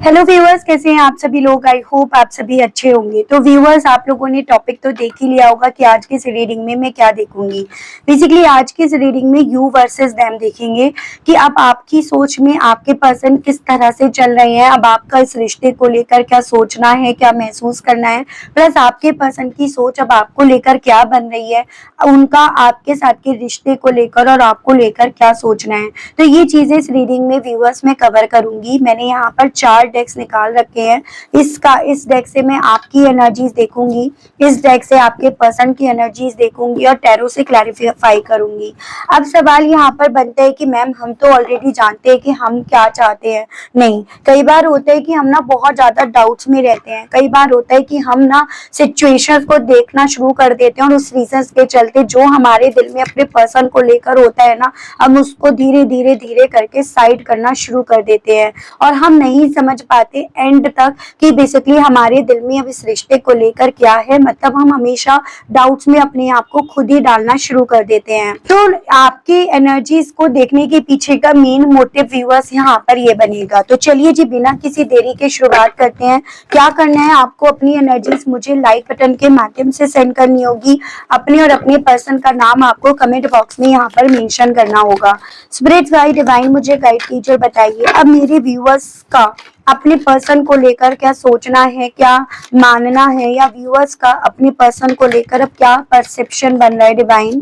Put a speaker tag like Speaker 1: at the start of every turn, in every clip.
Speaker 1: Hello viewers, कैसे हैं आप सभी लोग। आई होप आप सभी अच्छे होंगे। तो व्यूअर्स, आप लोगों ने टॉपिक तो देख ही लिया होगा कि आज की इस रीडिंग में मैं क्या देखूंगी। बेसिकली आज की इस रीडिंग में यू वर्सेस देम देखेंगे कि अब आपकी सोच में आपके पर्सन किस तरह से चल रहे हैं, अब आपका इस रिश्ते को लेकर क्या सोचना है, क्या महसूस करना है, प्लस आपके पर्सन की सोच अब आपको लेकर क्या बन रही है, उनका आपके साथ के रिश्ते को लेकर और आपको लेकर क्या सोचना है। तो ये चीजें इस रीडिंग में व्यूअर्स में कवर करूंगी। मैंने यहाँ पर 4 डेक्स निकाल रखे हैं। इस डेक से मैं आपकी एनर्जीज देखूंगी, इस डेक से आपके पर्सन की एनर्जीज देखूंगी और टैरो से क्लैरिफाई करूंगी। अब सवाल यहाँ पर बनता है कि मैम हम तो ऑलरेडी जानते हैं कि हम क्या चाहते हैं। नहीं, कई बार होता है कि हम ना बहुत ज्यादा डाउट्स में रहते हैं। कई बार होता है कि हम ना सिचुएशंस को देखना शुरू कर देते हैं और उस रीजंस के चलते जो हमारे दिल में अपने पर्सन को लेकर होता है ना, हम उसको धीरे धीरे धीरे करके साइड करना शुरू कर देते हैं और हम नहीं समझ पाते एंड तक कि बेसिकली हमारे दिल में अब इस रिश्ते को लेकर क्या है। मतलब हम हमेशा डाउट्स में अपने आप को खुद ही डालना शुरू कर देते हैं। तो आपकी एनर्जीज को देखने के पीछे का मेन मोटिव व्यूअर्स यहाँ पर ये बनेगा। तो चलिए जी, बिना किसी देरी के शुरुआत करते हैं। क्या करना है आपको, अपनी एनर्जीज मुझे लाइक बटन के माध्यम से सेंड करनी होगी। अपने और अपने पर्सन का नाम आपको कमेंट बॉक्स में यहाँ पर मेंशन करना होगा। स्पिरिट गाइड डिवाइन मुझे गाइड कीजिए, बताइए अब मेरे व्यूअर्स का अपने पर्सन को लेकर क्या सोचना है, क्या मानना है, या व्यूअर्स का अपने पर्सन को लेकर अब क्या परसेप्शन बन रहा है डिवाइन।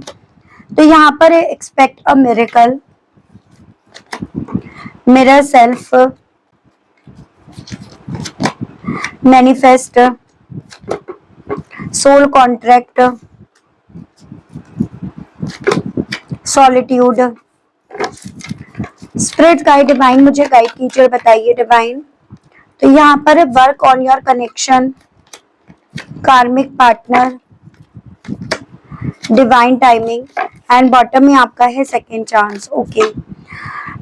Speaker 1: तो यहाँ पर है expect a miracle, mirror self, manifest, soul contract, solitude. Spirit guide divine मुझे गाइड कीजिए और बताइए डिवाइन। तो यहाँ पर है work on your connection, karmic partner, divine timing and bottom में आपका है सेकेंड चांस। ओके,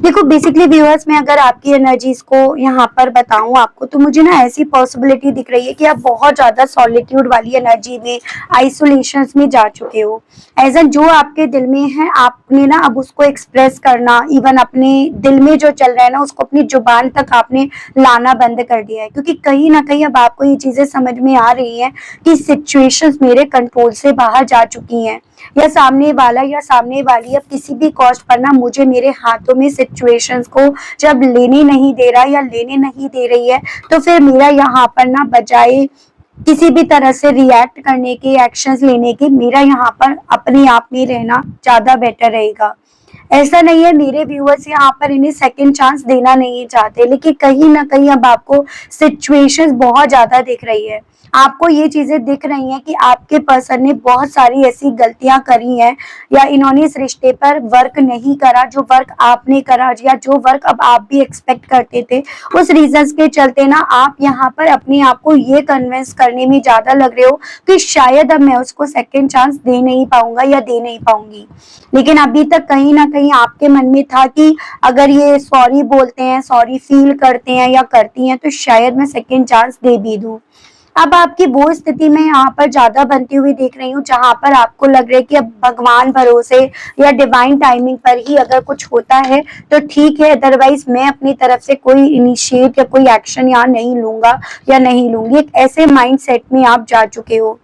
Speaker 1: देखो बेसिकली व्यूअर्स, मैं अगर आपकी एनर्जीज को यहाँ पर बताऊं आपको, तो मुझे ना ऐसी पॉसिबिलिटी दिख रही है कि आप बहुत ज्यादा सॉलिट्यूड वाली एनर्जी में, आइसोलेशन में जा चुके हो। एज जो आपके दिल में है आपने ना अब उसको एक्सप्रेस करना, इवन अपने दिल में जो चल रहा है ना उसको अपनी जुबान तक आपने लाना बंद कर दिया है। क्योंकि कहीं ना कहीं अब आपको ये चीजें समझ में आ रही हैं कि सिचुएशंस मेरे कंट्रोल से बाहर जा चुकी हैं, या सामने वाला या सामने वाली अब किसी भी कॉस्ट पर ना मुझे मेरे हाथों में सिचुएशंस को जब लेने नहीं दे रहा या लेने नहीं दे रही है, तो फिर मेरा यहाँ पर ना बजाय किसी भी तरह से रिएक्ट करने के, एक्शंस लेने के, मेरा यहाँ पर अपने आप में रहना ज्यादा बेटर रहेगा। ऐसा नहीं है मेरे व्यूअर्स यहाँ पर इन्हें सेकंड चांस देना नहीं चाहते, लेकिन कहीं ना कहीं अब आपको सिचुएशंस बहुत ज्यादा दिख रही है। आपको ये चीजें दिख रही हैं कि आपके पर्सन ने बहुत सारी ऐसी गलतियां करी हैं, या इन्होंने इस रिश्ते पर वर्क नहीं करा जो वर्क आपने करा, या जो वर्क अब आप भी एक्सपेक्ट करते थे। उस रीजंस के चलते ना आप यहाँ पर अपने आप को ये कन्विंस करने में ज्यादा लग रहे हो कि शायद अब मैं उसको सेकेंड चांस दे नहीं पाऊंगा या दे नहीं पाऊंगी। लेकिन अभी तक कहीं ना कहीं आपके मन में था कि अगर ये सॉरी बोलते हैं, सॉरी फील करते हैं या करती हैं, तो शायद मैं सेकेंड चांस दे भी दूं। अब आपकी वो स्थिति में यहाँ पर ज्यादा बनती हुई देख रही हूँ जहां पर आपको लग रहा है कि अब भगवान भरोसे या डिवाइन टाइमिंग पर ही अगर कुछ होता है तो ठीक है, अदरवाइज मैं अपनी तरफ से कोई इनिशिएट या कोई एक्शन यहाँ नहीं लूंगा या नहीं लूंगी। एक ऐसे माइंड सेट में आप जा चुके हो।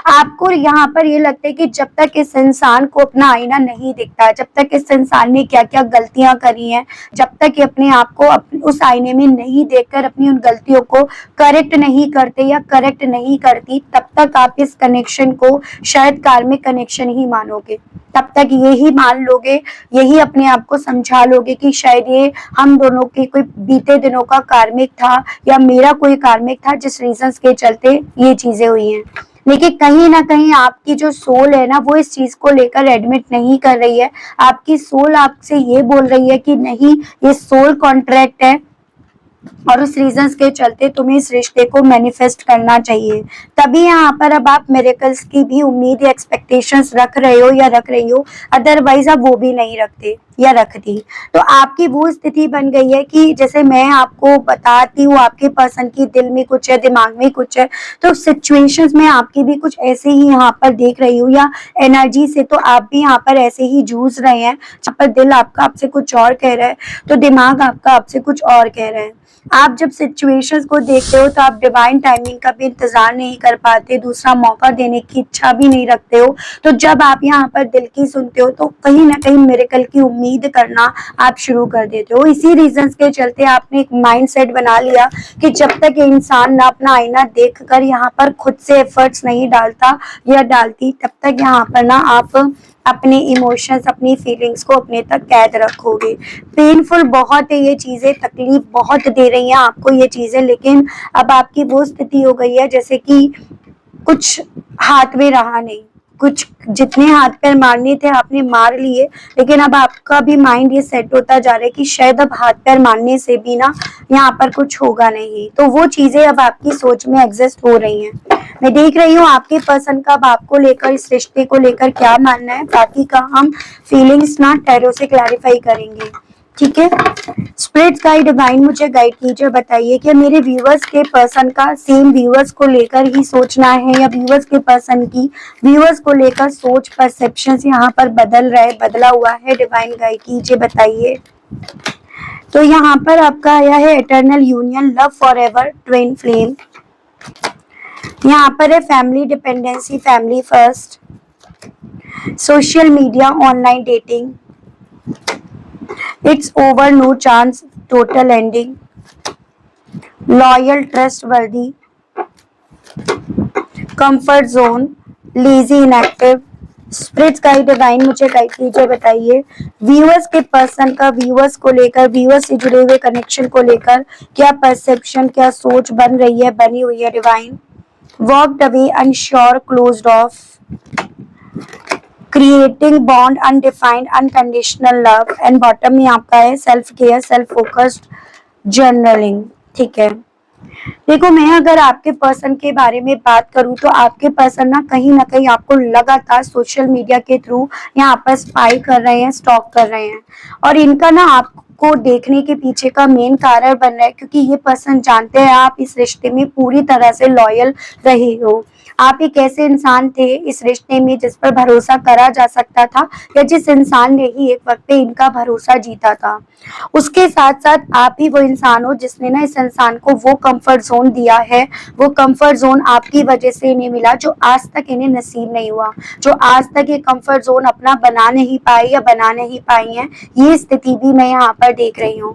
Speaker 1: आपको यहाँ पर ये लगता है कि जब तक इस इंसान को अपना आईना नहीं दिखता, जब तक इस इंसान ने क्या क्या गलतियां करी हैं, जब तक ये अपने आप को उस आईने में नहीं देखकर अपनी उन गलतियों को करेक्ट नहीं करते या करेक्ट नहीं करती, तब तक आप इस कनेक्शन को शायद कार्मिक कनेक्शन ही मानोगे। तब तक यही मान लोगे, यही अपने आप को समझा लोगे कि शायद ये हम दोनों के कोई बीते दिनों का कार्मिक था या मेरा कोई कार्मिक था जिस रीजंस के चलते ये चीजें हुई हैं। लेकिन कहीं ना कहीं आपकी जो सोल है ना वो इस चीज को लेकर एडमिट नहीं कर रही है। आपकी सोल आपसे ये बोल रही है कि नहीं, ये सोल कॉन्ट्रैक्ट है और उस रीजंस के चलते तुम्हें इस रिश्ते को मैनिफेस्ट करना चाहिए, तभी यहाँ पर अब आप मिरेकल्स की भी उम्मीद या एक्सपेक्टेशंस रख रहे हो या रख रही हो, अदरवाइज आप वो भी नहीं रखते या रखती। तो आपकी वो स्थिति बन गई है कि जैसे मैं आपको बताती हूँ आपके पर्सन की दिल में कुछ है, दिमाग में कुछ है, तो सिचुएशंस में आपकी भी कुछ ऐसे ही यहाँ पर देख रही हूँ, या एनर्जी से तो आप भी यहाँ पर ऐसे ही जूझ रहे हैं, जहाँ पर दिल आपका आपसे कुछ और कह रहा है तो दिमाग आपका आपसे कुछ और कह रहा है। आप जब सिचुएशंस को देखते हो तो आप डिवाइन टाइमिंग का भी इंतजार नहीं कर पाते, दूसरा मौका देने की इच्छा भी नहीं रखते हो। तो जब आप यहाँ पर दिल की सुनते हो तो कहीं ना कहीं मिरेकल की उम्मीद करना आप शुरू कर देते हो। इसी रीजंस के चलते आपने एक माइंड सेट बना लिया कि जब तक इंसान ना अपना आईना देख कर यहाँ पर खुद से एफर्ट्स नहीं डालता या डालती, तब तक यहाँ पर ना आप अपने इमोशंस, अपनी फीलिंग्स को अपने तक कैद रखोगे। पेनफुल बहुत है ये चीजें, तकलीफ बहुत दे रही हैं आपको ये चीजें, लेकिन अब आपकी वो स्थिति हो गई है जैसे कि कुछ हाथ में रहा नहीं, कुछ जितने हाथ पैर मारने थे आपने मार लिए, लेकिन अब आपका भी माइंड ये सेट होता जा रहा है कि शायद अब हाथ पैर मारने से भी ना यहाँ पर कुछ होगा नहीं। तो वो चीजें अब आपकी सोच में एग्जिस्ट हो रही हैं। मैं देख रही हूँ आपके पर्सन का अब आपको लेकर, इस रिश्ते को लेकर क्या मानना है, बाकी का हम फीलिंग्स ना टैरो से क्लैरिफाई करेंगे, ठीक है। स्पिरिट गाइड डिवाइन मुझे गाइड कीजिए, बताइए कि मेरे व्यूअर्स के पर्सन का सेम व्यूअर्स को लेकर ही सोचना है, या व्यूअर्स के पर्सन की व्यूअर्स को लेकर सोच परसेप्शन यहाँ पर बदल रहा है, बदला हुआ है। डिवाइन गाइड कीजिए, बताइए। तो यहाँ पर आपका आया है eternal union, love forever, twin flame. यहाँ पर है family dependency, family first, social media, online dating, it's over, no chance, total ending, loyal, trustworthy, comfort zone, lazy, inactive. Spirits guide divine मुझे गाइड कीजिए, बताइए viewers के person का viewers को लेकर, व्यूअर्स से जुड़े हुए कनेक्शन को लेकर क्या परसेप्शन, क्या सोच बन रही है, बनी हुई है। Divine walked away, unsure, closed off, creating bond, undefined, unconditional love, and bottom में आपका है self care, self focused, journaling, ठीक है। देखो, मैं अगर आपके पर्सन के बारे में बात करूं तो आपके पर्सन ना कहीं आपको लगातार सोशल मीडिया के थ्रू यहाँ पर स्पाई कर रहे हैं, स्टॉक कर रहे हैं, और इनका ना आपको देखने के पीछे का मेन कारण बन रहा है क्योंकि ये पर्सन जानते हैं आप इस रिश्ते में पूरी तरह से लॉयल रहे हो। आप एक ऐसे इंसान थे इस रिश्ते में जिस पर भरोसा करा जा सकता था, या जिस इंसान ने ही एक वक्त पे इनका भरोसा जीता था। उसके साथ साथ आप ही वो इंसान हो जिसने ना इस इंसान को वो कंफर्ट जोन दिया है, वो कंफर्ट जोन आपकी वजह से इन्हें मिला जो आज तक इन्हें नसीब नहीं हुआ, जो आज तक ये कंफर्ट जोन अपना बना नहीं पाए या बना नहीं पाई है। ये स्थिति भी मैं यहाँ पर देख रही हूँ,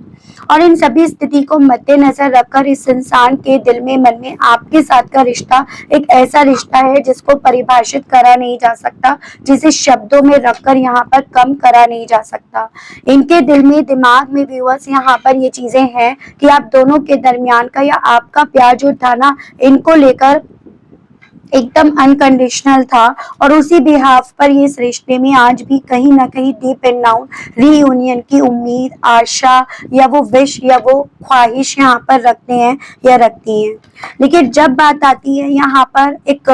Speaker 1: और इन सभी स्थिति को मद्देनजर रखकर इस इंसान के दिल में, मन में आपके साथ का रिश्ता एक ऐसा रिश्ता है जिसको परिभाषित करा नहीं जा सकता, जिसे शब्दों में रखकर यहाँ पर कम करा नहीं जा सकता। इनके दिल में, दिमाग में व्यूअर्स यहाँ पर ये चीजें हैं कि आप दोनों के दरमियान का या आपका प्यार जो था ना इनको लेकर एकदम अनकंडीशनल था, और उसी बिहाफ पर ये इस रिश्ते में आज भी कहीं ना कहीं डीप एंड डाउन रीयूनियन की उम्मीद, आशा या वो विश या वो ख्वाहिश यहाँ पर रखते हैं या रखती हैं। लेकिन जब बात आती है यहाँ पर एक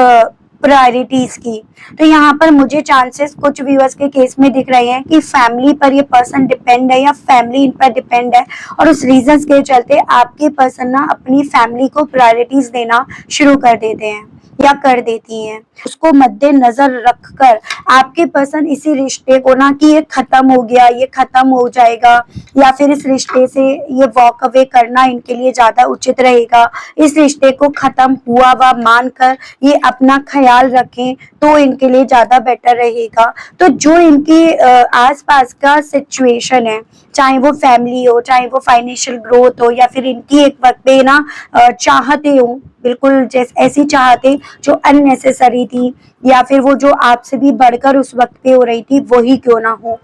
Speaker 1: प्रायोरिटीज की, तो यहाँ पर मुझे चांसेस कुछ व्यूअर्स के केस में दिख रहे हैं कि फैमिली पर ये पर्सन डिपेंड है या फैमिली इन पर डिपेंड है, और उस रीजंस के चलते आपके पर्सन ना अपनी फैमिली को प्रायोरिटीज देना शुरू कर देते हैं या कर देती हैं। उसको मद्देनजर रखकर आपके पर्सन इसी रिश्ते को ना कि ये खत्म हो गया, ये खत्म हो जाएगा, या फिर इस रिश्ते से ये वॉक अवे करना इनके लिए ज्यादा उचित रहेगा, इस रिश्ते को खत्म हुआ वा मानकर ये अपना ख्याल रखें तो इनके लिए ज्यादा बेटर रहेगा। तो जो इनकी आसपास का सिचुएशन है, चाहे वो फैमिली हो, चाहे वो फाइनेंशियल ग्रोथ हो, या फिर इनकी एक वक्त पे ना चाहते हो, बिल्कुल जैसे ऐसी चाहते जो अननेसेसरी थी या फिर वो जो आपसे भी बढ़कर उस वक्त पे हो रही थी वही क्यों ना हो।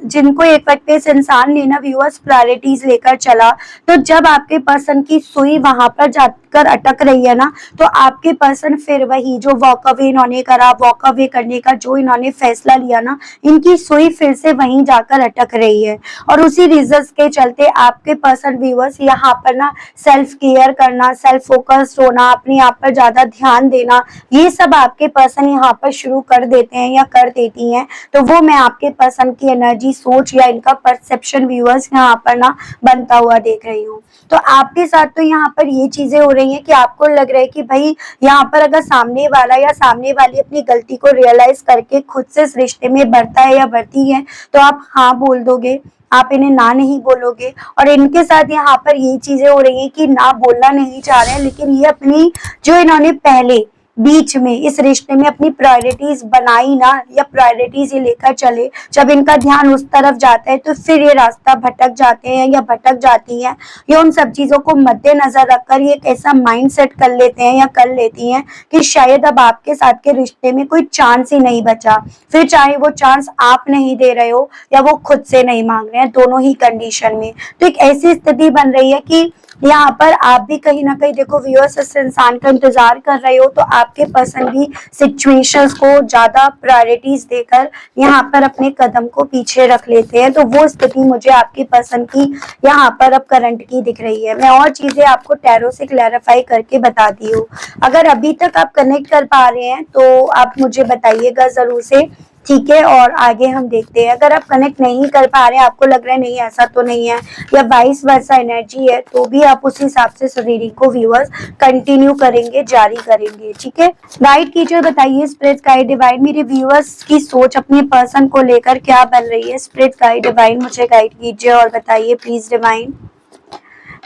Speaker 1: जिनको एक वक्त पे इस इंसान ने ना व्यूअर्स प्रायोरिटीज लेकर चला, तो जब आपके पर्सन की सुई वहां पर जाकर अटक रही है ना, तो आपके पर्सन फिर वही जो वॉक अवे इन्होंने करा, वॉक अवे करने का जो इन्होंने फैसला लिया ना, इनकी सुई फिर से वहीं जाकर अटक रही है। और उसी रीजंस के चलते आपके पर्सन व्यूअर्स यहाँ पर ना सेल्फ केयर करना, सेल्फ फोकस्ड होना, अपने आप पर ज्यादा ध्यान देना, ये सब आपके पर्सन यहाँ पर शुरू कर देते हैं या कर देती हैं। तो वो मैं आपके पर्सन की एनर्जी, सोच या इनका परसेप्शन व्यूअर्स यहाँ पर ना बनता हुआ देख रही हूँ। तो आपके साथ तो यहाँ पर ये चीजें हो रही हैं कि आपको लग रहा है कि भाई यहाँ पर अगर सामने वाला या सामने वाली अपनी गलती को रियलाइज करके खुद से इस रिश्ते में बढ़ता है या बढ़ती है, तो आप हाँ बोल दोगे, आप इन्हें ना नहीं बोलोगे। और इनके साथ यहाँ पर ये चीजें हो रही हैं कि ना बोलना नहीं चाह रहे हैं, लेकिन ये अपनी जो इन्होंने पहले बीच में इस रिश्ते में अपनी प्रायोरिटीज बनाई ना, या प्रायोरिटीज ये लेकर चले, जब इनका ध्यान उस तरफ जाता है तो फिर ये रास्ता भटक जाते हैं या भटक जाती हैं। ये उन सब चीजों को मद्देनजर रखकर ये एक ऐसा माइंड सेट कर लेते हैं या कर लेती हैं कि शायद अब आपके साथ के रिश्ते में कोई चांस ही नहीं बचा। फिर चाहे वो चांस आप नहीं दे रहे हो या वो खुद से नहीं मांग रहे हैं, दोनों ही कंडीशन में। तो एक ऐसी स्थिति बन रही है कि यहाँ पर आप भी कहीं ना कहीं देखो व्यूअर्स इस इंसान का इंतजार कर रहे हो, तो आपके पर्सन भी सिचुएशंस को ज्यादा प्रायोरिटीज देकर यहाँ पर अपने कदम को पीछे रख लेते हैं। तो वो स्थिति मुझे आपके पर्सन की यहाँ पर अब करंट की दिख रही है। मैं और चीजें आपको टैरो से क्लैरिफाई करके बताती हूँ। अगर अभी तक आप कनेक्ट कर पा रहे हैं तो आप मुझे बताइएगा जरूर से, ठीक है, और आगे हम देखते हैं। अगर आप कनेक्ट नहीं कर पा रहे हैं, आपको लग रहा है नहीं ऐसा तो नहीं है, या वाइस वर्सा एनर्जी है, तो भी आप उस हिसाब से रीडिंग को व्यूअर्स कंटिन्यू करेंगे, जारी करेंगे, ठीक है। गाइड कीजिए, बताइए स्पिरिट गाइड डिवाइन मेरे व्यूअर्स की सोच अपने पर्सन को लेकर क्या बन रही है। स्पिरिट गाइड डिवाइन मुझे गाइड कीजिए और बताइए प्लीज डिवाइन।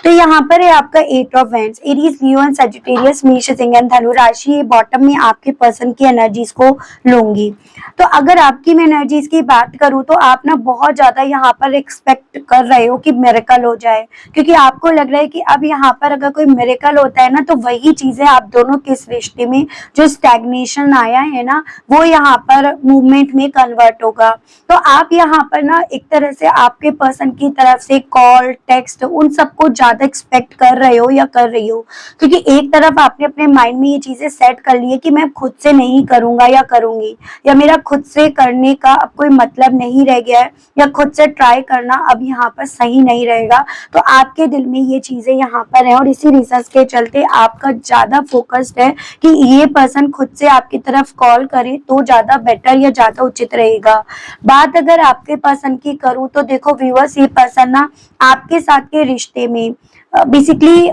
Speaker 1: तो यहाँ पर है आपका 8 of wands, Aries, Leo and Sagittarius, मेष, सिंह एंड धनु राशि। बॉटम में आपके पर्सन की एनर्जीज को लूंगी। तो अगर आपकी मैं एनर्जीज की बात करूं तो आप ना बहुत ज्यादा यहाँ पर एक्सपेक्ट कर रहे हो कि मिरेकल हो जाए, क्योंकि आपको लग रहा है कि अब यहाँ पर अगर कोई मिरेकल होता है ना, तो वही चीजें आप दोनों के इस रिश्ते में जो स्टैग्नेशन आया है ना, वो यहाँ पर मूवमेंट में कन्वर्ट होगा। तो आप यहाँ पर ना एक तरह से आपके पर्सन की तरफ से कॉल, टेक्स्ट, उन सबको ज्यादा एक्सपेक्ट कर रहे हो या कर रही हो, क्योंकि एक तरफ आपने अपने माइंड में ये चीजें सेट कर ली है कि मैं खुद से नहीं करूंगा या करूंगी, या मेरा खुद से करने का अब कोई मतलब नहीं रह गया है, या खुद से ट्राई करना अब यहाँ पर सही नहीं रहेगा। तो आपके दिल में ये चीजें यहाँ पर है, और इसी रीजन के चलते आपका ज्यादा फोकस्ड है कि ये पर्सन खुद से आपकी तरफ कॉल करे तो ज्यादा बेटर या ज्यादा उचित रहेगा। बात अगर आपके पर्सन की करूं तो देखो व्यूअर्स, ये पर्सन ना आपके साथ के रिश्ते में बेसिकली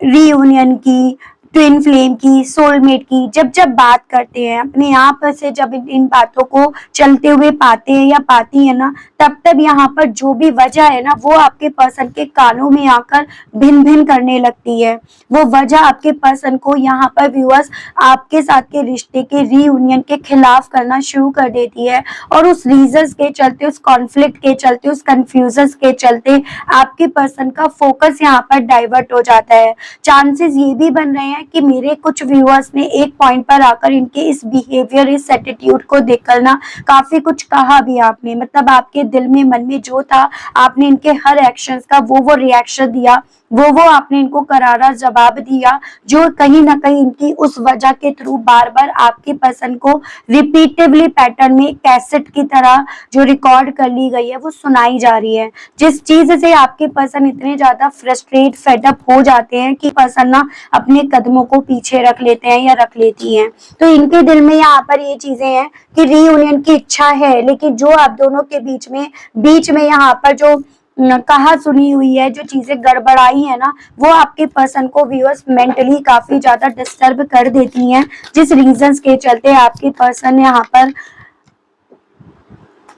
Speaker 1: रीयूनियन की, ट्विन फ्लेम की, सोलमेट की जब जब बात करते हैं, अपने आप से जब इन बातों को चलते हुए पाते हैं या पाती है ना, तब तब यहाँ पर जो भी वजह है ना, वो आपके पर्सन के कानों में आकर भिन भिन करने लगती है। वो वजह आपके पर्सन को यहाँ पर व्यूअर्स आपके साथ के रिश्ते के रीयूनियन के खिलाफ करना शुरू कर देती है, और उस रीजंस के चलते, उस कॉन्फ्लिक्ट के चलते, उस कंफ्यूजन के चलते आपके पर्सन का फोकस यहाँ पर डाइवर्ट हो जाता है। चांसेस ये भी बन रहे हैं कि मेरे कुछ व्यूअर्स ने एक पॉइंट पर आकर इनके इस बिहेवियर, इस एटीट्यूड को देखकर ना काफी कुछ कहा भी आपने, मतलब आपके दिल में, मन में जो था, आपने इनके हर एक्शंस का वो रिएक्शन दिया, वो आपने इनको करारा जवाब दिया, जो कहीं ना कहीं इनकी उस वजह के थ्रू बार बार आपके पर्सन को रिपीटिवली पैटर्न में कैसेट की तरह जो रिकॉर्ड कर ली गई है वो सुनाई जा रही है। जिस चीज से आपके पर्सन इतने ज्यादा फ्रस्ट्रेट, फेडअप हो जाते हैं कि पर्सन ना अपने कदमों को पीछे रख लेते हैं या रख लेती हैं। तो इनके दिल में यहाँ पर ये चीजें हैं कि रीयूनियन की इच्छा है, लेकिन जो आप दोनों के बीच में यहाँ पर जो कहा सुनी हुई है, जो चीजें गड़बड़ाई है ना, वो आपके पर्सन को व्यूअर्स मेंटली काफी ज्यादा डिस्टर्ब कर देती हैं, जिस रीजंस के चलते आपके पर्सन यहाँ पर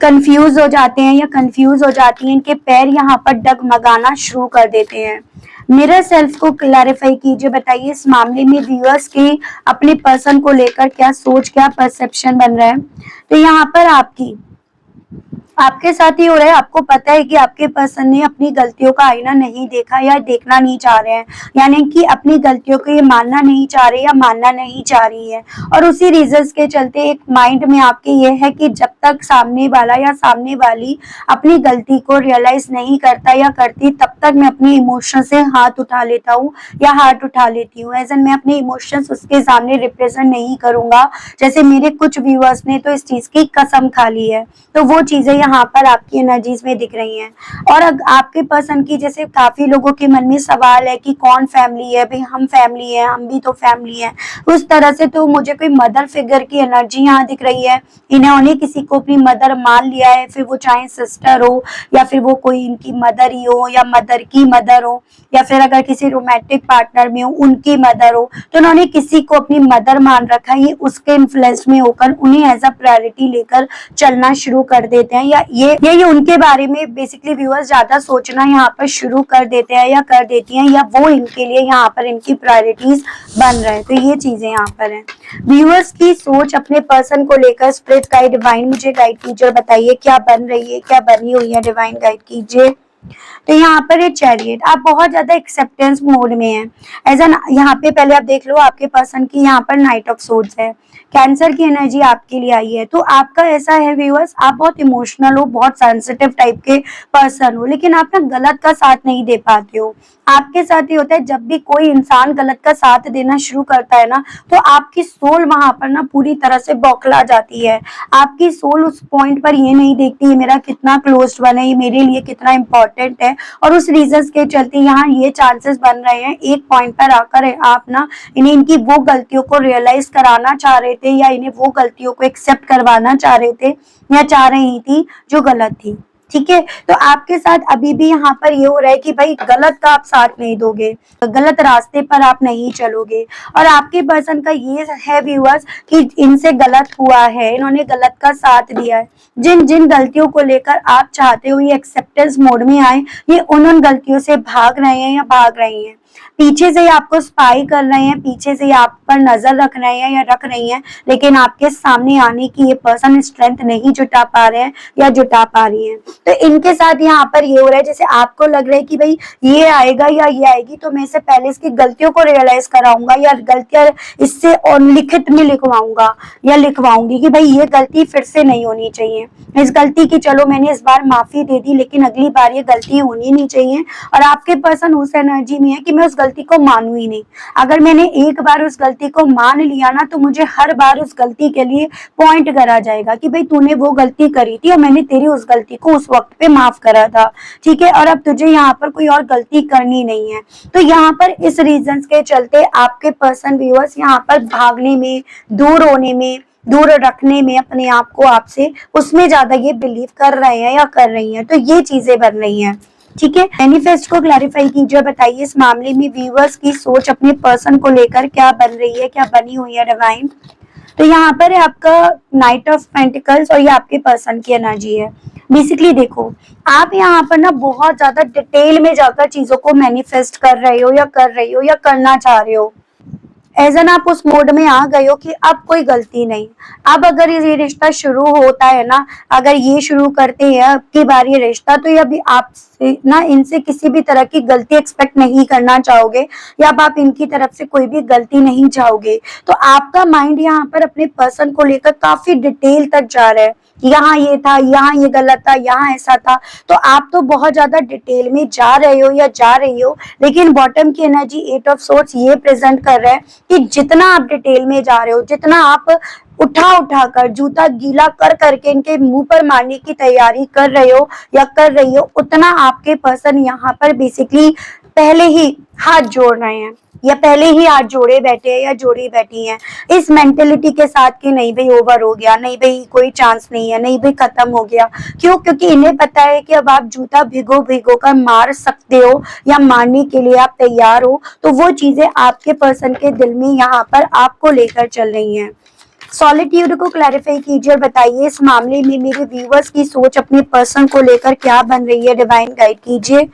Speaker 1: कंफ्यूज हो जाते हैं या कंफ्यूज हो जाती हैं, इनके पैर यहाँ पर डगमगाना शुरू कर देते हैं। मिरर सेल्फ को क्लैरिफाई कीजिए, बताइए इस मामले में व्यूअर्स के अपने पर्सन को लेकर क्या सोच, क्या परसेप्शन बन रहा है। तो यहाँ पर आपकी आपके साथ ही हो रहा है, आपको पता है कि आपके पर्सन ने अपनी गलतियों का आईना नहीं देखा या देखना नहीं चाह रहे हैं, यानी कि अपनी गलतियों को ये मानना नहीं चाह रहे या मानना नहीं चाह रही है। और उसी रीजंस के चलते एक माइंड में आपके ये है कि जब तक सामने वाला या सामने वाली अपनी गलती को रियलाइज नहीं करता या करती, तब तक मैं अपने इमोशन से हाथ उठा लेता हूँ या हाथ उठा लेती हूँ। एज एन मैं अपने इमोशंस उसके सामने रिप्रेजेंट नहीं करूंगा। जैसे मेरे कुछ व्यूअर्स ने तो इस चीज की कसम खा ली है, तो वो चीजें यहाँ पर आपकी एनर्जीज में दिख रही हैं। और आपके पर्सन की, जैसे काफी लोगों के मन में सवाल है कि कौन फैमिली है, भाई हम फैमिली है, हम भी तो फैमिली है, उस तरह से तो मुझे कोई मदर फिगर की एनर्जी यहाँ दिख रही है। इन्होंने किसी को अपनी मदर मान लिया है, फिर वो चाहे सिस्टर हो या फिर वो कोई इनकी मदर ही हो या मदर की मदर हो, या फिर अगर किसी रोमांटिक पार्टनर में हो उनकी मदर हो, तो उन्होंने किसी को अपनी मदर मान रखा है। ये उसके इन्फ्लुएंस में होकर उन्हें एज अ प्रायोरिटी लेकर चलना शुरू कर देते हैं, या ये उनके बारे में बेसिकली व्यूअर्स ज्यादा सोचना यहाँ पर शुरू कर देते हैं या कर देती हैं, या वो इनके लिए यहाँ पर इनकी प्रायोरिटीज बन रहे हैं। तो ये चीजें यहाँ पर हैं। व्यूअर्स की सोच अपने पर्सन को लेकर स्पिरिट गाइड डिवाइन मुझे गाइड कीजिए और बताइए क्या बन रही है, क्या बनी हुई है, डिवाइन गाइड कीजिए। तो यहाँ पर ये चैरियट, आप बहुत ज्यादा एक्सेप्टेंस मोड में हैं। एज एन यहाँ पे पहले आप देख लो आपके पर्सन की यहाँ पर नाइट ऑफ सोर्ड्स है, कैंसर की एनर्जी आपके लिए आई है। तो आपका ऐसा है व्यूअर्स, आप बहुत इमोशनल हो, बहुत सेंसिटिव टाइप के पर्सन हो, लेकिन आप ना गलत का साथ नहीं दे पाते हो। आपके साथ ही होता है, जब भी कोई इंसान गलत का साथ देना शुरू करता है ना, तो आपकी सोल वहां पर ना पूरी तरह से बौखला जाती है। आपकी सोल उस पॉइंट पर ये नहीं देखती है मेरा कितना क्लोज वन है, ये मेरे लिए कितना इंपॉर्टेंट है। और उस रीजन के चलते यहाँ ये चांसेस बन रहे हैं, एक पॉइंट पर आकर आप ना इन्हें इनकी वो गलतियों को रियलाइज कराना चाह रहे थे, या इन्हें वो गलतियों को एक्सेप्ट करवाना चाह रहे थे या चाह रही थी जो गलत थी। ठीक है, तो आपके साथ अभी भी यहाँ पर ये हो रहा है कि भाई गलत का आप साथ नहीं दोगे, गलत रास्ते पर आप नहीं चलोगे। और आपके पर्सन का ये है व्यूअर्स कि इनसे गलत हुआ है, इन्होंने गलत का साथ दिया है। जिन जिन गलतियों को लेकर आप चाहते हो ये एक्सेप्टेंस मोड में आए, ये उन गलतियों से भाग रहे हैं या भाग रही हैं। पीछे से आपको स्पाई कर रहे हैं, पीछे से आप पर नजर रख रहे हैं या रख रही हैं, लेकिन आपके सामने आने की ये पर्सन स्ट्रेंथ नहीं जुटा पा रहे हैं या जुटा पा रही हैं। तो इनके साथ यहाँ पर ये हो रहा है, जैसे आपको लग रहा है कि भाई ये आएगा या ये आएगी, तो मैं इससे पहले इसकी गलतियों को रियलाइज कराऊंगा या गलतियां इससे और लिखित में लिखवाऊंगा या लिखवाऊंगी कि भाई ये गलती फिर से नहीं होनी चाहिए। इस गलती की चलो मैंने इस बार माफी दे दी, लेकिन अगली बार ये गलती होनी नहीं चाहिए। और आपके पर्सन उस एनर्जी में है कि मैं उस गलती को मानू ही नहीं। अगर मैंने एक बार उस गलती को मान लिया ना, तो मुझे हर बार उस गलती के लिए पॉइंट करा जाएगा कि भाई तूने वो गलती करी थी और मैंने तेरी उस गलती को उस वक्त पे माफ करा था, ठीक है, और अब तुझे यहाँ पर कोई और गलती करनी नहीं है। तो यहाँ पर इस रीजंस के चलते आपके पर्सन व्यूअर्स यहाँ पर भागने में, दूर होने में, दूर रखने में अपने आप को आपसे, उसमें ज्यादा ये बिलीव कर रहे हैं या कर रही हैं। तो ये चीजें बन रही हैं। ठीक है, मैनिफेस्ट को क्लैरिफाई कीजिए, बताइए इस मामले में व्यूअर्स की सोच अपने पर्सन को लेकर क्या बन रही है, क्या बनी हुई है डिवाइन। तो यहाँ पर है आपका नाइट ऑफ पेंटिकल्स और ये आपके पर्सन की एनर्जी है। बेसिकली देखो, आप यहाँ पर ना बहुत ज्यादा डिटेल में जाकर चीजों को मैनिफेस्ट कर रहे हो या कर रही हो या करना चाह रहे हो। एज एन आप उस मोड में आ गए हो कि अब कोई गलती नहीं। अब अगर ये रिश्ता शुरू होता है ना, अगर ये शुरू करते हैं अब की बार ये रिश्ता, तो ये अभी आप ना इनसे किसी भी तरह की गलती एक्सपेक्ट नहीं करना चाहोगे, या अब आप इनकी तरफ से कोई भी गलती नहीं चाहोगे। तो आपका माइंड यहाँ पर अपने पर्सन को लेकर काफी डिटेल तक जा रहा है, यहाँ ये था, यहाँ ये गलत था, यहाँ ऐसा था। तो आप तो बहुत ज्यादा डिटेल में जा रहे हो या जा रही हो, लेकिन बॉटम की एनर्जी 8 ऑफ सोर्ड्स ये प्रेजेंट कर रहा है कि जितना आप डिटेल में जा रहे हो, जितना आप उठा कर जूता गीला कर करके इनके मुंह पर मारने की तैयारी कर रहे हो या कर रही हो, उतना आपके पर्सन यहाँ पर बेसिकली पहले ही हाथ जोड़ रहे हैं या पहले ही हाथ जोड़े बैठे हैं या जोड़ी बैठी हैं इस मेंटेलिटी के साथ कि नहीं भाई ओवर हो गया, नहीं भाई कोई चांस नहीं है, नहीं भाई खत्म हो गया। क्यों? क्योंकि इन्हें पता है कि अब आप जूता भिगो भिगो कर मार सकते हो या मारने के लिए आप तैयार हो। तो वो चीजें आपके पर्सन के दिल में यहाँ पर आपको लेकर चल रही हैं। सॉलिट्यूड को क्लैरिफाई कीजिए और बताइए इस मामले में मेरे व्यूअर्स की सोच अपने पर्सन को लेकर क्या बन रही है, डिवाइन गाइड कीजिए।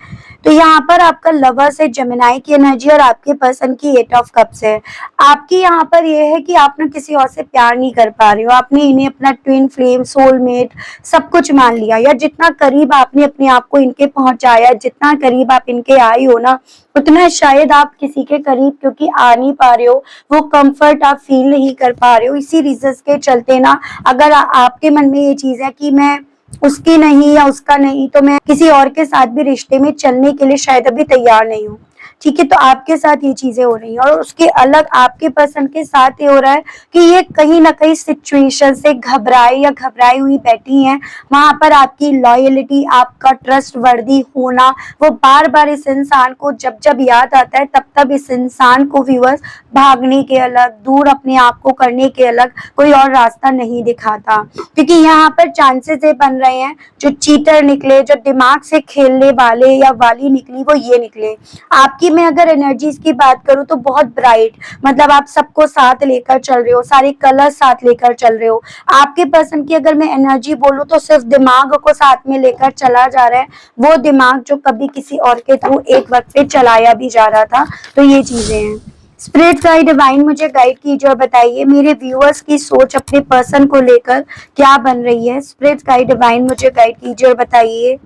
Speaker 1: तो यहाँ पर आपका लवर्स है जेमिनी की एनर्जी और आपके पर्सन की 8 ऑफ कप्स है। आपकी यहाँ पर ये है कि आप ना किसी और से प्यार नहीं कर पा रहे हो, आपने इन्हें अपना ट्विन फ्लेम, सोलमेट सब कुछ मान लिया, या जितना करीब आपने अपने आप को इनके पहुंचाया, जितना करीब आप इनके आई हो ना, उतना शायद आप किसी के करीब क्योंकि आ नहीं पा रहे हो, वो कंफर्ट आप फील नहीं कर पा रहे हो। इसी रीजन के चलते ना अगर आपके मन में ये चीज है कि मैं उसकी नहीं या उसका नहीं, तो मैं किसी और के साथ भी रिश्ते में चलने के लिए शायद अभी तैयार नहीं हूँ। ठीक है, तो आपके साथ ये चीजें हो रही हैं। और उसके अलग आपके पर्सन के साथ ये हो रहा है कि ये कहीं ना कहीं सिचुएशन से घबराई या घबराई हुई बैठी हैं। वहां पर आपकी लॉयलिटी, आपका ट्रस्ट वर्दी होना, वो बार बार इस इंसान को जब जब याद आता है तब तब इस इंसान को व्यूअर्स भागने के अलग, दूर अपने आप को करने के अलग कोई और रास्ता नहीं दिखाता। क्योंकि यहाँ पर चांसेस ये बन रहे हैं, जो चीटर निकले, जो दिमाग से खेलने वाले या वाली निकली, वो ये निकले। आपकी मैं अगर एनर्जीज की बात करूं तो बहुत ब्राइट, मतलब आप सबको साथ लेकर चल रहे हो, सारे कलर साथ लेकर चल रहे हो। आपके पर्सन की अगर मैं एनर्जी बोलूं तो सिर्फ दिमाग को साथ में लेकर चला जा रहा है, वो दिमाग जो कभी किसी और के थ्रू एक वक्त पे चलाया भी जा रहा था। तो ये चीजें हैं। स्पिरिट गाइड डिवाइन मुझे गाइड कीजिए और बताइए मेरे व्यूअर्स की सोच अपने पर्सन को लेकर क्या बन रही है। स्पिरिट गाइड डिवाइन मुझे गाइड कीजिए और बताइए।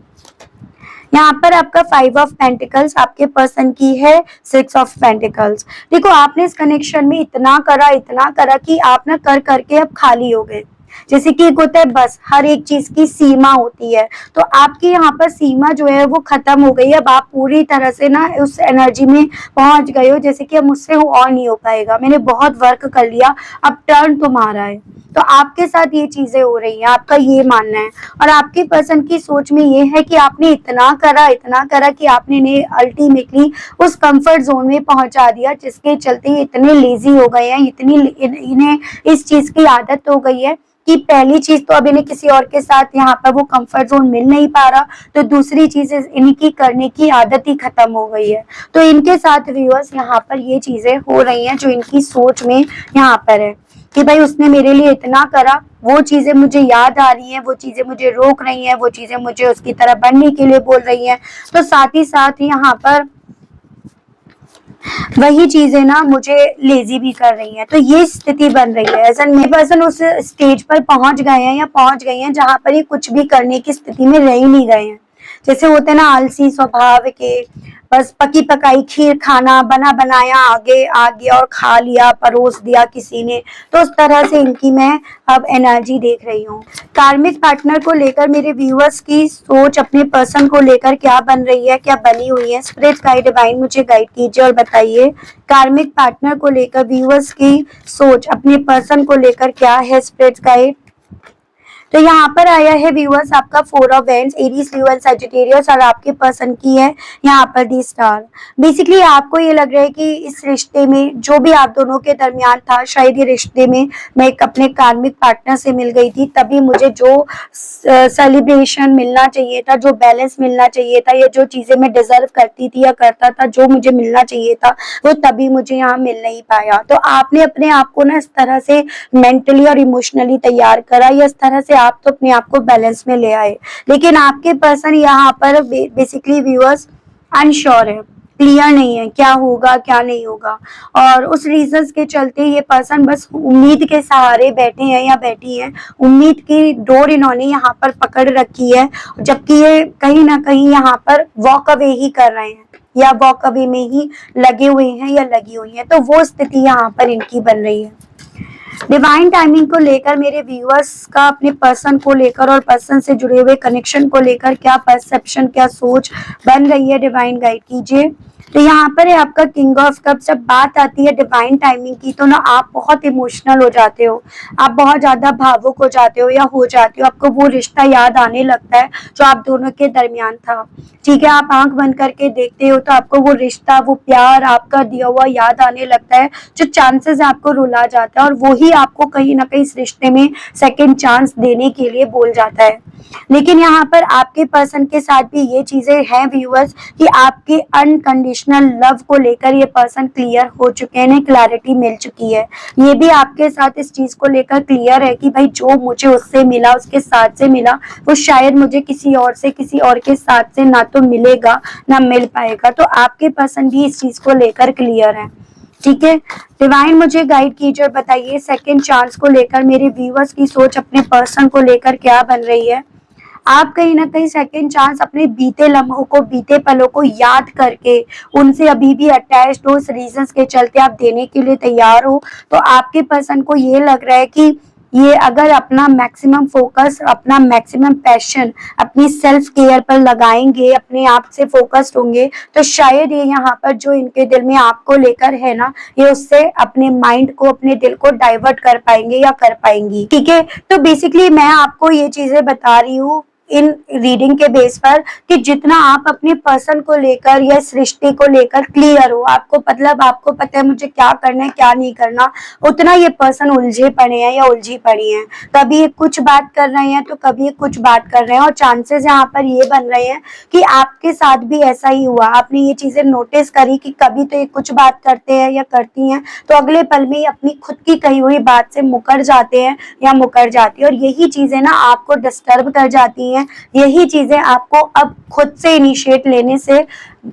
Speaker 1: यहाँ पर आपका 5 ऑफ पेंटिकल्स, आपके पर्सन की है 6 ऑफ पेंटिकल्स। देखो आपने इस कनेक्शन में इतना करा कि आप ना कर करके अब खाली हो गए। जैसे कि एक होता है बस, हर एक चीज की सीमा होती है, तो आपकी यहाँ पर सीमा जो है वो खत्म हो गई। अब आप पूरी तरह से ना उस एनर्जी में पहुंच गए हो, जैसे कि अब मुझसे और नहीं हो पाएगा, मैंने बहुत वर्क कर लिया, अब टर्न तुम्हारा है। तो आपके साथ ये चीजें हो रही हैं, आपका ये मानना है। और आपके पर्सन की सोच में ये है कि आपने इतना करा कि आपने इन्हें अल्टीमेटली उस कंफर्ट जोन में पहुंचा दिया, जिसके चलते ये इतने लेजी हो गए हैं, इन्हें इस चीज की आदत हो गई है कि पहली चीज तो अब इन्हें किसी और के साथ यहाँ पर वो कंफर्ट जोन मिल नहीं पा रहा, तो दूसरी चीज इनकी करने की आदत ही खत्म हो गई है। तो इनके साथ व्यूअर्स यहाँ पर ये चीजें हो रही हैं जो इनकी सोच में यहाँ पर है कि भाई उसने मेरे लिए इतना करा, वो चीजें मुझे याद आ रही हैं, वो चीजें मुझे रोक रही हैं, वो चीजें मुझे उसकी तरह बनने के लिए बोल रही हैं। तो साथ ही साथ यहाँ पर वही चीजें ना मुझे लेजी भी कर रही हैं। तो ये स्थिति बन रही है। ऐसा मेरे पर्सन उस स्टेज पर पहुंच गए हैं या पहुंच गई हैं जहां पर ये कुछ भी करने की स्थिति में रह ही नहीं गए हैं। जैसे होते हैं ना आलसी स्वभाव के, बस पकी पकाई खीर खाना, बना बनाया आगे आ गया और खा लिया, परोस दिया किसी ने। तो उस तरह से इनकी मैं अब एनर्जी देख रही हूँ। कार्मिक पार्टनर को लेकर मेरे व्यूअर्स की सोच अपने पर्सन को लेकर क्या बन रही है, क्या बनी हुई है। स्पिरिट गाइड डिवाइन मुझे गाइड कीजिए और बताइए कार्मिक पार्टनर को लेकर व्यूअर्स की सोच अपने पर्सन को लेकर क्या है। स्पिरिट गाइड तो यहाँ पर आया है व्यूअर्स आपका 4 of Venus, Aries, Leo and Sagittarius, और आपके पर्सन की है यहाँ पर दी स्टार। बेसिकली आपको ये लग रहा है कि इस रिश्ते में जो भी आप दोनों के दरमियान था, शायद ये रिश्ते में मैं एक अपने कार्मिक पार्टनर से मिल गई थी, तभी मुझे जो सेलिब्रेशन मिलना चाहिए था, जो बैलेंस मिलना चाहिए था, या जो चीजें मैं डिजर्व करती थी या करता था, जो मुझे मिलना चाहिए था, वो तभी मुझे यहाँ मिल नहीं पाया। तो आपने अपने आप को ना इस तरह से मेंटली और इमोशनली तैयार करा, या इस तरह से आप तो अपने आप को बैलेंस में ले आए। लेकिन आपके पर्सन यहाँ पर बेसिकली व्यूअर्स अनश्योर है, क्लियर नहीं है क्या होगा क्या नहीं होगा, और उस रीजंस के चलते ये पर्सन बस उम्मीद के सहारे बैठे हैं या बैठी हैं। उम्मीद की डोर इन्होंने यहाँ पर पकड़ रखी है, जबकि ये कहीं ना कहीं यहाँ पर वॉक अवे ही कर रहे हैं या वॉक अवे में ही लगे हुए हैं या लगी हुई हैं। तो वो स्थिति यहाँ पर इनकी बन रही है। डिवाइन टाइमिंग को लेकर मेरे व्यूअर्स का अपने पर्सन को लेकर और पर्सन से जुड़े हुए कनेक्शन को लेकर क्या परसेप्शन, क्या सोच बन रही है, डिवाइन गाइड कीजिए। तो यहाँ पर है आपका किंग ऑफ कप। जब बात आती है डिवाइन टाइमिंग की तो ना आप बहुत इमोशनल हो जाते हो, आप बहुत ज्यादा भावुक हो जाते हो या हो जाते हो। आपको वो रिश्ता याद आने लगता है जो आप दोनों के दरमियान था। ठीक है, आप आंख बंद करके देखते हो तो आपको वो रिश्ता, वो प्यार आपका दिया हुआ याद आने लगता है, जो चांसेस आपको रुला जाता है, और वो ही आपको कहीं ना कहीं इस रिश्ते में सेकेंड चांस देने के लिए बोल जाता है। लेकिन यहाँ पर आपके पर्सन के साथ भी ये चीजें हैं व्यूअर्स कि आपके अनकंडीशनल अनकंडीशनल लव को लेकर ये पर्सन क्लियर हो चुके हैं, क्लैरिटी मिल चुकी है। ये भी आपके साथ इस चीज को लेकर क्लियर है कि भाई जो मुझे उससे मिला, उसके साथ से मिला, वो शायद मुझे किसी और से, किसी और के साथ से ना तो मिलेगा ना मिल पाएगा। तो आपके पर्सन भी इस चीज को लेकर क्लियर है। ठीक है, डिवाइन मुझे गाइड कीजिए और बताइए सेकंड चांस को लेकर मेरे व्यूअर्स की सोच अपने पर्सन को लेकर क्या बन रही है। आप कहीं ना कहीं सेकंड चांस अपने बीते लम्हों को, बीते पलों को याद करके उनसे अभी भी अटैच्ड हो, उस रीजंस के चलते आप देने के लिए तैयार हो। तो आपके पर्सन को ये लग रहा है कि ये अगर अपना मैक्सिमम फोकस, अपना मैक्सिमम पैशन अपनी सेल्फ केयर पर लगाएंगे, अपने आप से फोकस्ड होंगे, तो शायद ये यहाँ पर जो इनके दिल में आपको लेकर है ना, ये उससे अपने माइंड को, अपने दिल को डाइवर्ट कर पाएंगे या कर पाएंगी। ठीक है, तो बेसिकली मैं आपको ये चीजें बता रही हूँ इन रीडिंग के बेस पर कि जितना आप अपने पर्सन को लेकर या सृष्टि को लेकर क्लियर हो, आपको मतलब आपको पता है मुझे क्या करना है क्या नहीं करना, उतना ये पर्सन उलझे पड़े हैं या उलझी पड़ी हैं। कभी ये कुछ बात कर रहे हैं तो कभी ये कुछ बात कर रहे हैं, और चांसेस यहाँ पर ये बन रहे हैं कि आपके साथ भी ऐसा ही हुआ। आपने ये चीजें नोटिस करी कि कभी तो ये कुछ बात करते हैं या करती हैं, तो अगले पल में ये अपनी खुद की कही हुई बात से मुकर जाते हैं या मुकर जाती है, और यही चीजें ना आपको डिस्टर्ब कर जाती हैं। यही चीजें आपको अब खुद से इनिशिएट लेने से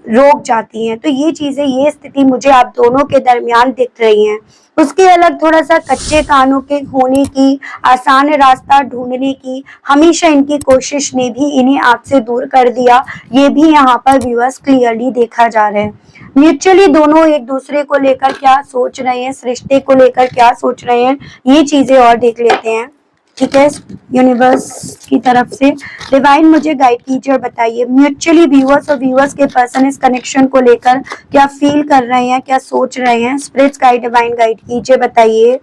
Speaker 1: रोक जाती हैं। तो ये चीजें, ये स्थिति मुझे आप दोनों के दरमियान दिख रही हैं। उसके अलग थोड़ा सा कच्चे कानों के होने की, आसान रास्ता ढूंढने की हमेशा इनकी कोशिश ने भी इन्हें आपसे दूर कर दिया। ये भी यहाँ पर व्यूअर्स क्लियरली देखा जा रहा है। म्यूचुअली दोनों एक दूसरे को लेकर क्या सोच रहे हैं, सृष्टि को लेकर क्या सोच रहे हैं, ये चीजें और देख लेते हैं। ठीक है, यूनिवर्स की तरफ से डिवाइन मुझे गाइड कीजिए और बताइए म्यूचुअली व्यूअर्स और व्यूअर्स के पर्सन इस कनेक्शन को लेकर क्या फील कर रहे हैं, क्या सोच रहे हैं। स्पिरिट्स गाइड, डिवाइन गाइड कीजिए, बताइए।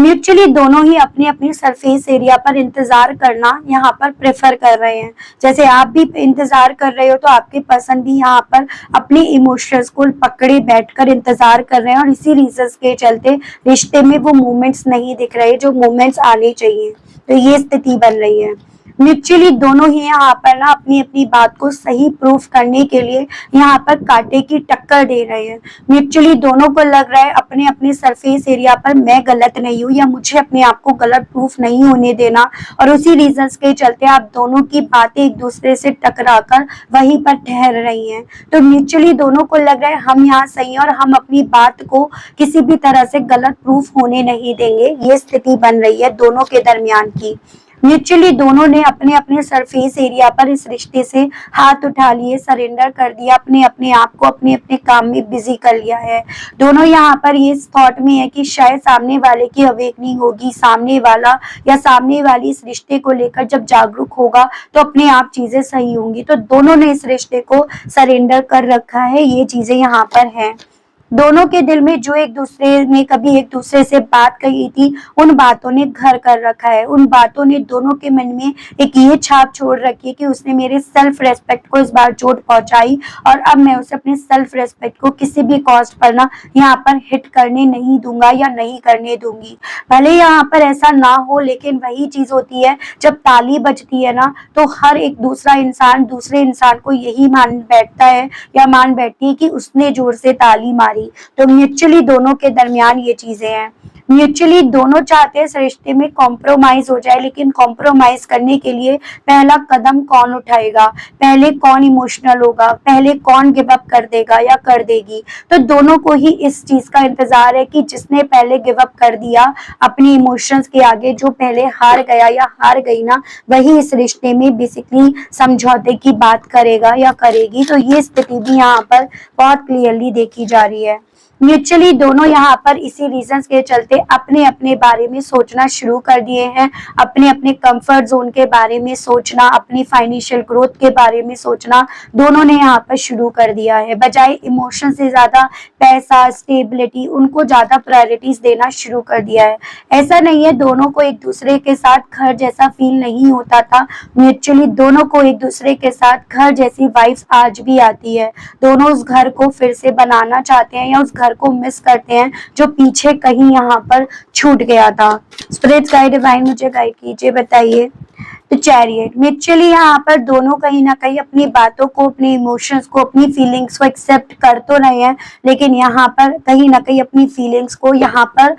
Speaker 1: म्यूचुअली दोनों ही अपनी अपनी सरफेस एरिया पर इंतजार करना यहाँ पर प्रेफर कर रहे हैं। जैसे आप भी इंतजार कर रहे हो तो आपके पर्सन भी यहाँ पर अपने इमोशंस को पकड़े बैठकर इंतजार कर रहे हैं, और इसी रीजंस के चलते रिश्ते में वो मोमेंट्स नहीं दिख रहे जो मोमेंट्स आने चाहिए। तो ये स्थिति बन रही है। म्यूचुअली दोनों ही यहाँ पर ना अपनी अपनी बात को सही प्रूफ करने के लिए यहाँ पर कांटे की टक्कर दे रहे हैं। म्यूचुअली दोनों को लग रहा है अपने अपने सरफेस एरिया पर मैं गलत नहीं हूँ, या मुझे अपने आप को गलत प्रूफ नहीं होने देना, और उसी रीजंस के चलते आप दोनों की बातें एक दूसरे से टकराकर वहीं पर ठहर रही हैं। तो म्यूचुअली दोनों को लग रहा है हम यहाँ सही हैं और हम अपनी बात को किसी भी तरह से गलत प्रूफ होने नहीं देंगे। ये स्थिति बन रही है दोनों के दरमियान की। म्यूचुअली दोनों ने अपने अपने सरफेस एरिया पर इस रिश्ते से हाथ उठा लिए, सरेंडर कर दिया, अपने अपने आप को अपने अपने काम में बिजी कर लिया है। दोनों यहाँ पर ये थॉट में है कि शायद सामने वाले की अवेकनिंग होगी, सामने वाला या सामने वाली इस रिश्ते को लेकर जब जागरूक होगा तो अपने आप चीजें सही होंगी। तो दोनों ने इस रिश्ते को सरेंडर कर रखा है, ये चीजें यहाँ पर है। दोनों के दिल में जो एक दूसरे ने कभी एक दूसरे से बात कही थी, उन बातों ने घर कर रखा है। उन बातों ने दोनों के मन में एक ये छाप छोड़ रखी है कि उसने मेरे सेल्फ रेस्पेक्ट को इस बार चोट पहुंचाई, और अब मैं उसे अपने सेल्फ रेस्पेक्ट को किसी भी कॉस्ट पर ना यहाँ पर हिट करने नहीं दूंगा या नहीं करने दूंगी। भले यहाँ पर ऐसा ना हो, लेकिन वही चीज होती है जब ताली बजती है ना, तो हर एक दूसरा इंसान दूसरे इंसान को यही मान बैठता है या मान बैठती है कि उसने जोर से ताली मारी। तो म्यूचुअली दोनों के दरमियान ये चीजें हैं। म्यूचुअली दोनों चाहते हैं इस रिश्ते में कॉम्प्रोमाइज हो जाए, लेकिन कॉम्प्रोमाइज करने के लिए पहला कदम कौन उठाएगा, पहले कौन इमोशनल होगा, पहले कौन गिव अप कर देगा या कर देगी। तो दोनों को ही इस चीज का इंतजार है कि जिसने पहले गिव अप कर दिया अपने इमोशंस के आगे, जो पहले हार गया या हार गई ना, वही इस रिश्ते में बेसिकली समझौते की बात करेगा या करेगी। तो ये स्थिति भी यहाँ पर बहुत क्लियरली देखी जा रही है। म्यूचुअली दोनों यहाँ पर इसी रीजंस के चलते अपने अपने बारे में सोचना शुरू कर दिए हैं, अपने अपने कंफर्ट जोन के बारे में सोचना, अपनी फाइनेंशियल ग्रोथ के बारे में सोचना दोनों ने यहाँ पर शुरू कर दिया है। बजाय इमोशन से ज्यादा पैसा, स्टेबिलिटी, उनको ज्यादा प्रायोरिटीज देना शुरू कर दिया है। ऐसा नहीं है दोनों को एक दूसरे के साथ घर जैसा फील नहीं होता था, म्यूचुअली दोनों को एक दूसरे के साथ घर जैसी वाइब्स आज भी आती है। दोनों उस घर को फिर से बनाना चाहते हैं या उस घर को मिस करते हैं जो पीछे कहीं यहाँ पर छूट गया था। स्पिरिट गाइड, डिवाइन मुझे गाइड कीजिए, बताइए तो चैरियट म्यूचुअली यहाँ पर दोनों कहीं ना कहीं अपनी बातों को, अपने इमोशंस को, अपनी फीलिंग्स को एक्सेप्ट कर तो रहे हैं, लेकिन यहाँ पर कहीं ना कहीं अपनी फीलिंग्स को यहाँ पर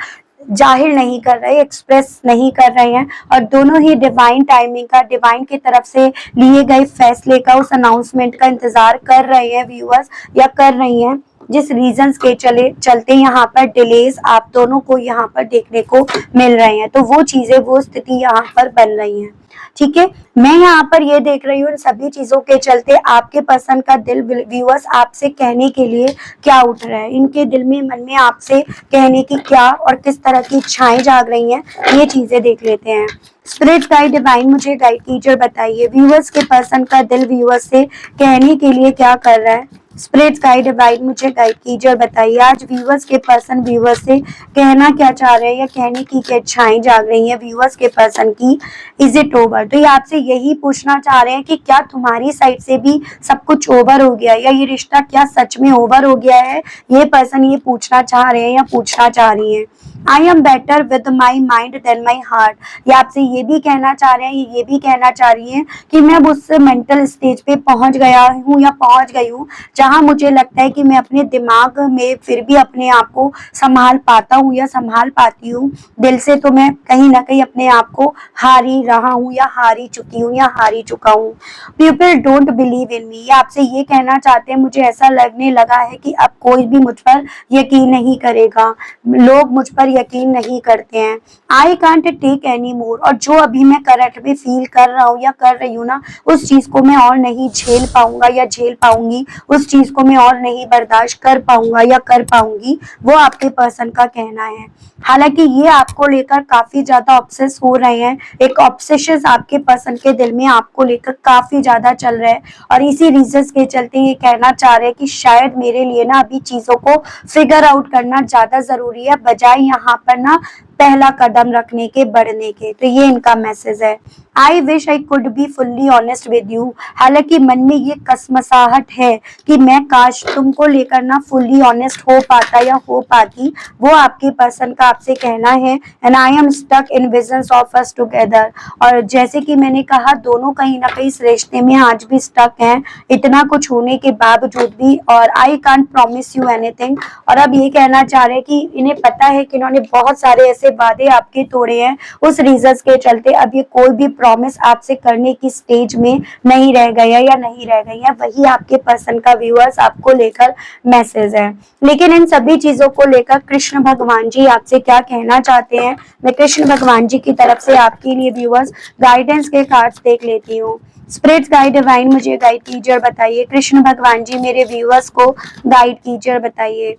Speaker 1: जाहिर नहीं कर रहे, एक्सप्रेस नहीं कर रहे हैं, और दोनों ही डिवाइन टाइमिंग का, डिवाइन की तरफ से लिए गए फैसले का, उस अनाउंसमेंट का इंतजार कर रहे हैं व्यूअर्स, या कर रही हैं, जिस रीजंस के चलते यहाँ पर डिलेज आप दोनों को यहाँ पर देखने को मिल रहे हैं। तो वो चीजें, वो स्थिति यहाँ पर बन रही है। ठीक है, मैं यहाँ पर ये देख रही हूँ इन सभी चीजों के चलते आपके पर्सन का दिल व्यूअर्स आपसे कहने के लिए क्या उठ रहा है, इनके दिल में, मन में आपसे कहने की क्या और किस तरह की इच्छाएं जाग रही हैं, ये चीजें देख लेते हैं। स्पिरिट गाइड डिवाइन मुझे गाइड कीजिए, बताइए व्यूअर्स के पर्सन का दिल व्यूअर्स से कहने के लिए क्या कर रहा है। स्पिरिट गाइड डिवाइन मुझे गाइड कीजिए और बताइए आज व्यूअर्स के पर्सन व्यूअर्स से कहना क्या चाह रहे हैं, या कहने की क्या इच्छाएं जाग रही हैं व्यूअर्स के पर्सन की। Is it over? तो ये आपसे यही पूछना चाह रहे हैं कि क्या तुम्हारी साइड से भी सब कुछ ओवर हो गया, या ये रिश्ता क्या सच में ओवर हो गया है, ये पर्सन ये पूछना चाह रहे हैं या पूछना चाह रही है। I am better with my mind than my heart, ये आपसे ये भी कहना चाह रहे हैं, ये भी कहना चाह रही हैं कि मैं अब उस मेंटल स्टेज पे पहुंच गया हूँ या पहुंच गई हूँ जहां मुझे लगता है कि मैं अपने दिमाग में फिर भी अपने आप को संभाल पाता हूँ या संभाल पाती हूँ, दिल से तो मैं कहीं ना कहीं अपने आप को हार ही रहा हूँ या हार ही चुकी हूँ या हार ही चुका हूँ। पीपल डोंट बिलीव इन मी, ये आपसे ये कहना चाहते हैं मुझे ऐसा लगने लगा है कि अब कोई भी मुझ पर यकीन नहीं करेगा, लोग मुझ पर यकीन नहीं करते हैं। I can't take any more, और जो अभी मैं करंट में फील कर रहा हूँ या कर रही हूँ ना, उस चीज को मैं और नहीं झेल पाऊंगा या झेल पाऊंगी, उस चीज को मैं और नहीं बर्दाश्त कर पाऊंगा या कर पाऊंगी, वो आपके पर्सन का कहना है। हालांकि ये आपको लेकर काफी ज्यादा ऑब्सेस हो रहे हैं, एक ऑब्सेशन आपके पर्सन के दिल में आपको लेकर काफी ज्यादा चल रहा है, और इसी रीजंस के चलते ये कहना चाह रहे हैं कि शायद मेरे लिए ना अभी चीजों को फिगर आउट करना ज्यादा जरूरी है, बजाय यहाँ पर ना पहला कदम रखने के, बढ़ने के। तो ये इनका मैसेज है। I wish I could be fully honest with you, हालांकि मन में ये कसमसाहट है कि मैं काश तुमको लेकर ना फुल्ली ऑनेस्ट हो पाता या हो पाती, वो आपके पर्सन का आपसे कहना है। And I am stuck in visions of us together, और जैसे कि मैंने कहा दोनों कहीं ना कहीं इस रिश्ते में आज भी स्टक हैं, इतना कुछ होने के बावजूद भी, और I can't promise you anything, और अब ये कहना चाह रहे हैं कि इन्हें पता है कि इन्होंने बहुत सारे ऐसे वादे आपके तोड़े हैं, उस रीजंस के चलते अब ये कोई भी प्रॉमिस आपसे करने की स्टेज में नहीं रह गया या नहीं रह गई है, वही आपके पर्सन का व्यूअर्स आपको लेकर मैसेज है। लेकिन इन सभी चीजों को लेकर कृष्ण भगवान जी आपसे क्या कहना चाहते हैं, मैं कृष्ण भगवान जी की तरफ से आपके लिए व्यूअर्स गाइडेंस के कार्ड्स देख लेती हूँ। स्पिरिट गाइड डिवाइन मुझे गाइड कीजिए और बताइए, कृष्ण भगवान जी मेरे व्यूअर्स को गाइड कीजिए और बताइए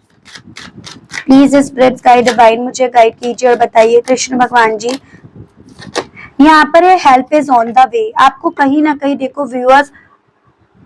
Speaker 1: प्लीज। स्पिरिट गाइड डिवाइन मुझे गाइड कीजिए और बताइए कृष्ण भगवान जी। यहाँ पर है help is on the way, आपको कहीं ना कहीं देखो व्यूअर्स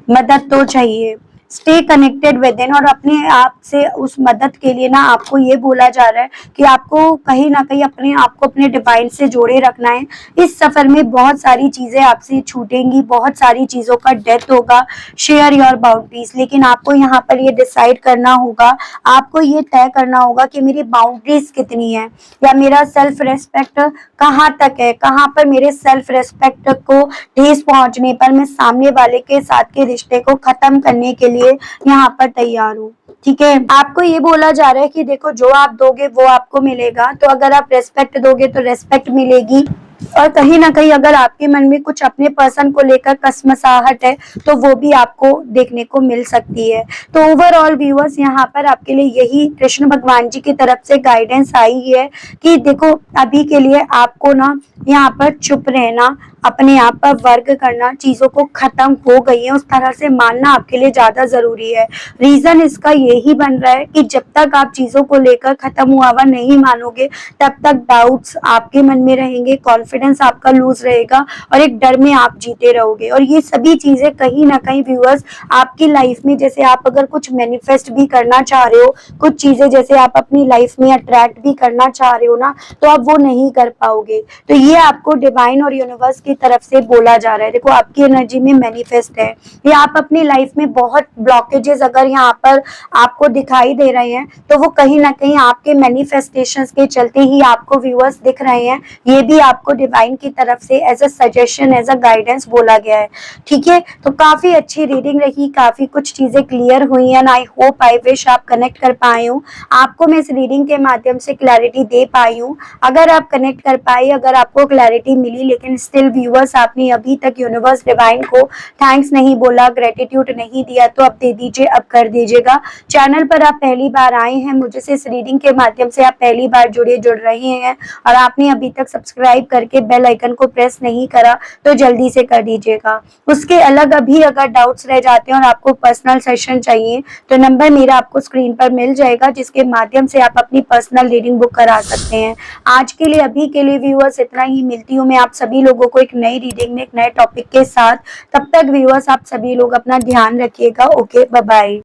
Speaker 1: मदद तो चाहिए, स्टे कनेक्टेड विद इन, और अपने आप से उस मदद के लिए ना आपको ये बोला जा रहा है कि आपको कहीं ना कहीं अपने आप को अपने डिवाइन से जोड़े रखना है। इस सफर में बहुत सारी चीजें आपसे छूटेंगी, बहुत सारी चीजों का डेथ होगा, शेयर योर बाउंड्रीज, लेकिन आपको यहाँ पर ये डिसाइड करना होगा, आपको ये तय करना होगा कि मेरी बाउंड्रीज कितनी है, या मेरा सेल्फ रेस्पेक्ट कहाँ तक है, कहाँ पर मेरे सेल्फ रेस्पेक्ट को ठेस पहुंचने पर मैं सामने वाले के साथ के रिश्ते को खत्म करने के लिए यहाँ पर तैयार हूँ। ठीक है, आपको ये बोला जा रहा है कि देखो जो आप दोगे वो आपको मिलेगा, तो अगर आप रेस्पेक्ट दोगे तो रेस्पेक्ट मिलेगी, और कहीं ना कहीं अगर आपके मन में कुछ अपने पर्सन को लेकर कसमसाहट है तो वो भी आपको देखने को मिल सकती है। तो ओवरऑल व्यूअर्स यहाँ पर आपके लिए यही कृष्ण भगवान जी की तरफ से गाइडेंस आई है कि देखो अभी के लिए आपको ना यहाँ पर चुप रहना, अपने आप पर वर्क करना, चीजों को खत्म हो गई है उस तरह से मानना आपके लिए ज्यादा जरूरी है। रीजन इसका यही बन रहा है कि जब तक आप चीजों को लेकर खत्म हुआ हुआ नहीं मानोगे तब तक डाउट्स आपके मन में रहेंगे, कॉन्फिडेंस आपका लूज रहेगा, और एक डर में आप जीते रहोगे। और ये सभी चीजें कहीं ना कहीं व्यूअर्स आपकी लाइफ में, जैसे आप अगर कुछ मैनिफेस्ट भी करना चाह रहे हो, कुछ चीजें जैसे आप अपनी लाइफ में अट्रैक्ट भी करना चाह रहे हो ना, तो आप वो नहीं कर पाओगे। तो ये आपको डिवाइन और यूनिवर्स की तरफ से बोला जा रहा है। देखो आपकी एनर्जी में मैनिफेस्ट है, या आप अपनी लाइफ में बहुत ब्लॉकेजेस अगर यहाँ पर आपको दिखाई दे रहे हैं तो वो कहीं ना कहीं आपके मैनिफेस्टेशंस के चलते ही आपको व्यूअर्स दिख रहे हैं। ये भी आपको डिवाइन की तरफ से as a suggestion, as a guidance बोला गया है। ठीक है, तो काफी अच्छी रीडिंग रही, काफी कुछ चीजें क्लियर हुई and I hope, I wish आप कनेक्ट कर पाए हूँ, आपको मैं इस रीडिंग के माध्यम से क्लैरिटी दे पाई हूँ। अगर आप कनेक्ट कर पाए, अगर आपको क्लैरिटी मिली, लेकिन स्टिल व्यूअर्स आपने अभी तक यूनिवर्स डिवाइन को थैंक्स नहीं बोला, ग्रेटिट्यूड नहीं दिया, तो अब दे दीजिए, अब कर दीजिएगा। चैनल पर आप पहली बार आए हैं, मुझे से इस रीडिंग के माध्यम से आप पहली बार जुड़ रहे हैं और आपने अभी तक सब्सक्राइब करके बेल आइकन को प्रेस नहीं करा तो जल्दी से कर दीजिएगा। उसके अलग अभी अगर डाउट्स रह जाते हैं और आपको पर्सनल सेशन चाहिए तो नंबर मेरा आपको स्क्रीन पर मिल जाएगा, जिसके माध्यम से आप अपनी पर्सनल रीडिंग बुक करा सकते हैं। आज के लिए, अभी के लिए व्यूअर्स इतना ही। मिलती हूँ मैं आप सभी लोगों को एक नई रीडिंग में, एक नए टॉपिक के साथ। तब तक व्यूअर्स आप सभी लोग अपना ध्यान रखिएगा। Okay, bye bye.